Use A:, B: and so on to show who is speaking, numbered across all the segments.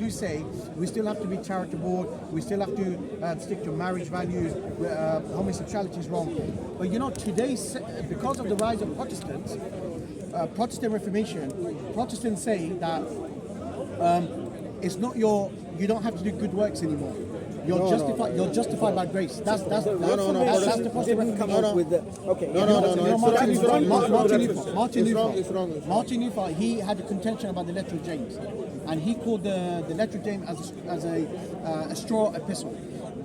A: do say we still have to be charitable, we still have to stick to marriage values, homosexuality is wrong. But you know, today, because of the rise of Protestants, Protestant Reformation, Protestants say that it's not you don't have to do good works anymore. You're justified by grace. That's the Protestant
B: didn't come up with the okay.
A: Martin Luther, he had a contention about the letter of James, and he called the letter of James as a straw epistle.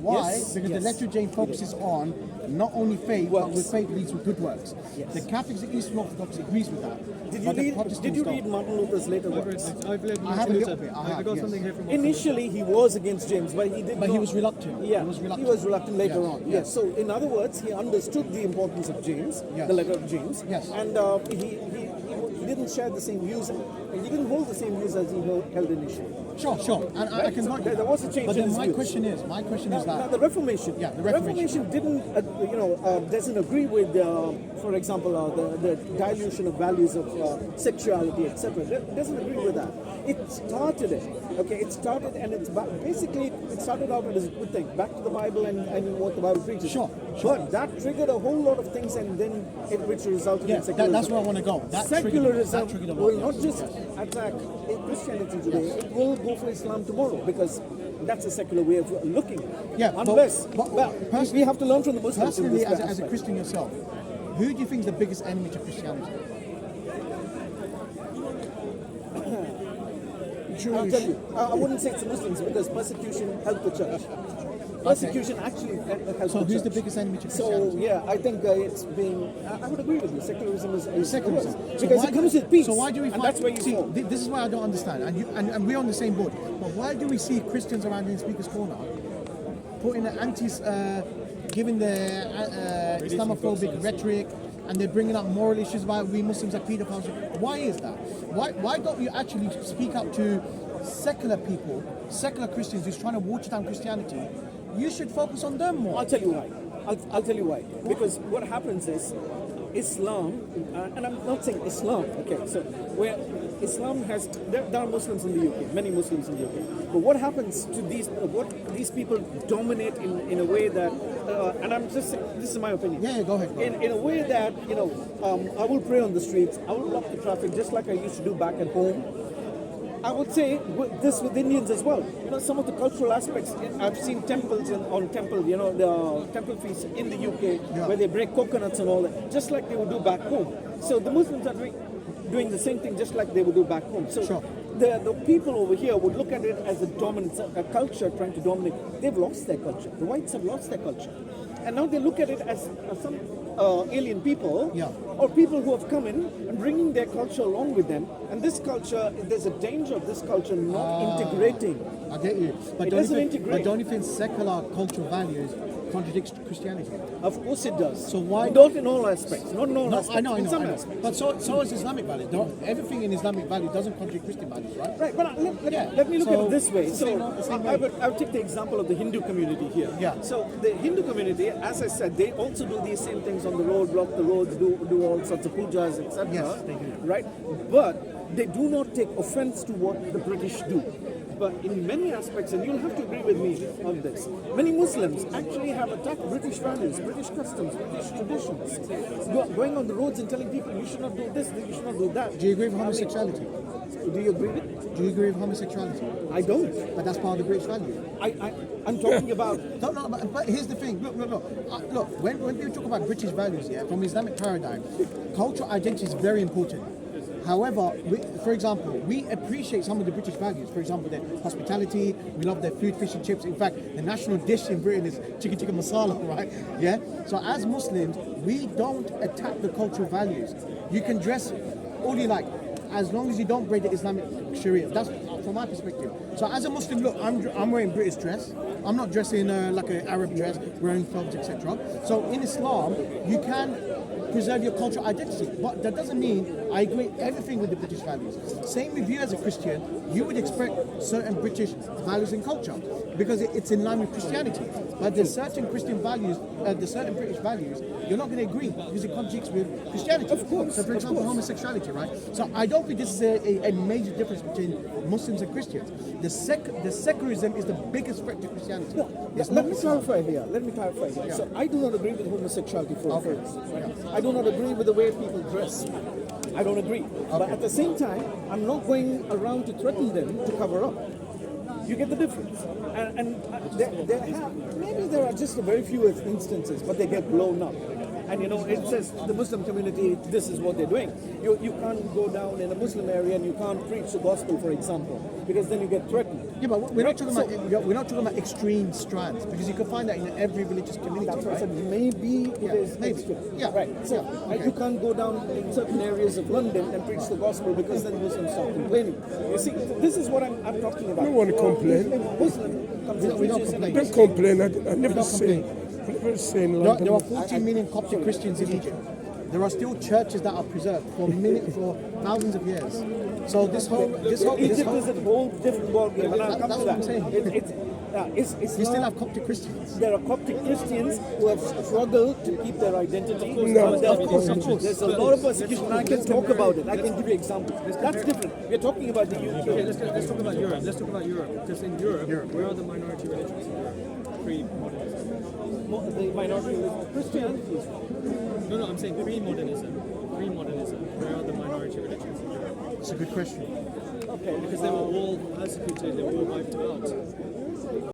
A: Why?
B: Yes,
A: because the letter of James focuses on not only faith, but with faith leads with good works.
B: Yes.
A: The Catholics and Eastern Orthodox agrees with that.
B: Did you read Martin Luther's later works?
C: I've read
A: I have a little bit.
C: I got something here from Martin
B: Initially, he was against James, but
A: he was reluctant.
B: Yeah,
A: he was reluctant
B: later
A: Yes,
B: on.
A: yes.
B: Yes. So, in other words, he understood the importance of James,
A: Yes.
B: the letter of James,
A: Yes.
B: and he didn't share the same views. He didn't hold the same views as he held initially.
A: Sure. And I can
B: So there was a change
A: But
B: in
A: then
B: his
A: my
B: views.
A: question is
B: Now
A: that
B: the Reformation.
A: Yeah, the
B: The
A: Reformation.
B: didn't, doesn't agree with, for example, the dilution of values of sexuality, etc. It doesn't agree with that. It started it. Okay, it started, and it's basically it started out as a good thing, back to the Bible and what the Bible preaches.
A: Sure.
B: But that triggered a whole lot of things, and then which resulted in secularism.
A: that's where I want to go.
B: Secularism
A: triggered a lot,
B: will
A: yes.
B: not just attack Christianity today, it will go for Islam tomorrow, because that's a secular way of looking.
A: Yeah,
B: unless
A: but
B: we have to learn from the Muslims. in
A: Personally,
B: this
A: as a
B: aspect.
A: Christian yourself, who do you think is the biggest enemy to Christianity?
B: I'll tell you, I wouldn't say it's the Muslims, because persecution helped the church. Persecution actually helped
A: So
B: the
A: who's
B: church.
A: the biggest enemy to Christianity?
B: So yeah, I think it's being. I would agree with you. Secularism is
A: Secularism.
B: the worst.
A: So
B: Because
A: why
B: it comes
A: do-
B: with peace.
A: So why do we
B: and
A: fight?
B: that's where you
A: see,
B: fall.
A: this is why I don't understand, and we're on the same board. But why do we see Christians around in Speaker's Corner putting the giving the Islamophobic rhetoric, and they're bringing up moral issues about we Muslims are pedophiles? Why is that? Why don't you actually speak up to secular people, secular Christians who's trying to water down Christianity? You should focus on them more.
B: I'll tell you why. I'll tell you why. Because what happens is Islam, and I'm not saying Islam, okay, so where Islam has, there are Muslims in the UK, many Muslims in the UK, but what happens to these people dominate in a way that, and I'm just saying, this is my opinion.
A: Yeah, go ahead.
B: In a way that, I will pray on the streets, I will block the traffic just like I used to do back at home. I would say this with Indians as well. Some of the cultural aspects. I've seen temples on temple, the temple feasts in the UK where they break coconuts and all that, just like they would do back home. So the Muslims are doing the same thing, just like they would do back home. So the people over here would look at it as a culture trying to dominate. They've lost their culture. The whites have lost their culture, and now they look at it as some alien people, or people who have come in and bringing their culture along with them. And this culture, there's a danger of this culture not integrating.
A: I get you. But don't you think secular cultural values contradicts Christianity?
B: Of course it does.
A: So why?
B: Not in all aspects. Not in all aspects.
A: I know.
B: In some aspects.
A: But so is Islamic values. Everything in Islamic value doesn't contradict Christian values, right?
B: Right, but let me look at it this way. I would take the example of the Hindu community here.
A: Yeah.
B: So the Hindu community, as I said, they also do these same things on the road, block the roads, do all sorts of pujas, etc.
A: Yes, they do.
B: Right? But they do not take offense to what the British do. But in many aspects, and you'll have to agree with me on this, many Muslims actually have attacked British values, British customs, British traditions. Going on the roads and telling people you should not do this, you should not do that.
A: Do you agree with homosexuality?
B: Do you agree with it?
A: Do you agree with homosexuality?
B: I don't.
A: But that's part of the British value.
B: I'm talking about.
A: No, but here's the thing. Look. When people talk about British values, from Islamic paradigm, cultural identity is very important. However, for example, we appreciate some of the British values. For example, their hospitality, we love their food, fish and chips. In fact, the national dish in Britain is chicken tikka masala, right? Yeah? So as Muslims, we don't attack the cultural values. You can dress all you like, as long as you don't break the Islamic Sharia. That's from my perspective. So as a Muslim, look, I'm wearing British dress. I'm not dressing like an Arab dress, wearing clothes, etc. So in Islam, you can preserve your cultural identity. But that doesn't mean I agree everything with the British values. Same with you as a Christian, you would expect certain British values and culture because it's in line with Christianity. But there's certain Christian values, there's certain British values, you're not going to agree because it contradicts with Christianity.
B: Of course.
A: So for example, homosexuality, right? So I don't think this is a major difference between Muslims Muslims and Christians. The secularism is the biggest threat to Christianity. It's
B: Let
A: not
B: me
A: Islam.
B: clarify here.
A: Yeah.
B: So I do not agree with homosexuality for
A: Okay.
B: instance, right? I do not agree with the way people dress. I don't agree. But at the same time, I'm not going around to threaten them to cover up. You get the difference. Maybe there are just a very few instances, but they get blown up. And you know, it says the Muslim community, this is what they're doing. You can't go down in a Muslim area and you can't preach the gospel, for example, because then you get threatened.
A: Yeah, but we're not talking about extreme strands, because you can find that in every religious community.
B: That's what I
A: right?
B: said. Maybe it
A: Yeah,
B: is
A: maybe.
B: extreme.
A: Yeah.
B: Right. So
A: Yeah, okay.
B: you can't go down in certain areas of London and preach the gospel because then Muslims start complaining. You see, this is what I'm talking about.
C: I don't want to complain.
B: Muslim comes and
A: We don't
B: preaches in a
A: complain.
C: Don't complain. I never
A: don't
C: say. I never say in
A: There
C: London.
A: are 14 million Coptic Christians in Egypt. There are still churches that are preserved for thousands of years. So
B: Egypt is a whole different ballgame, and I'll come
A: That's
B: to
A: what I'm
B: that.
A: saying.
B: It's
A: you still
B: not-
A: have Coptic Christians.
B: There are Coptic Christians who have struggled to keep their identity.
C: No,
B: Of course,
C: of course.
B: there's a lot of persecution. I can talk about it. I can give you examples. That's different. We're talking about the UK.
D: Okay, let's talk about Europe. Let's talk about Europe. Because in Europe, where are the minority religions in Europe? Pre-modernism.
B: The minority of Christianity.
D: No, I'm saying pre-modernism. Pre-modernism. Where are the minority religions in Europe?
A: It's a good question.
B: Okay.
D: Because they were all persecuted, they were all wiped out.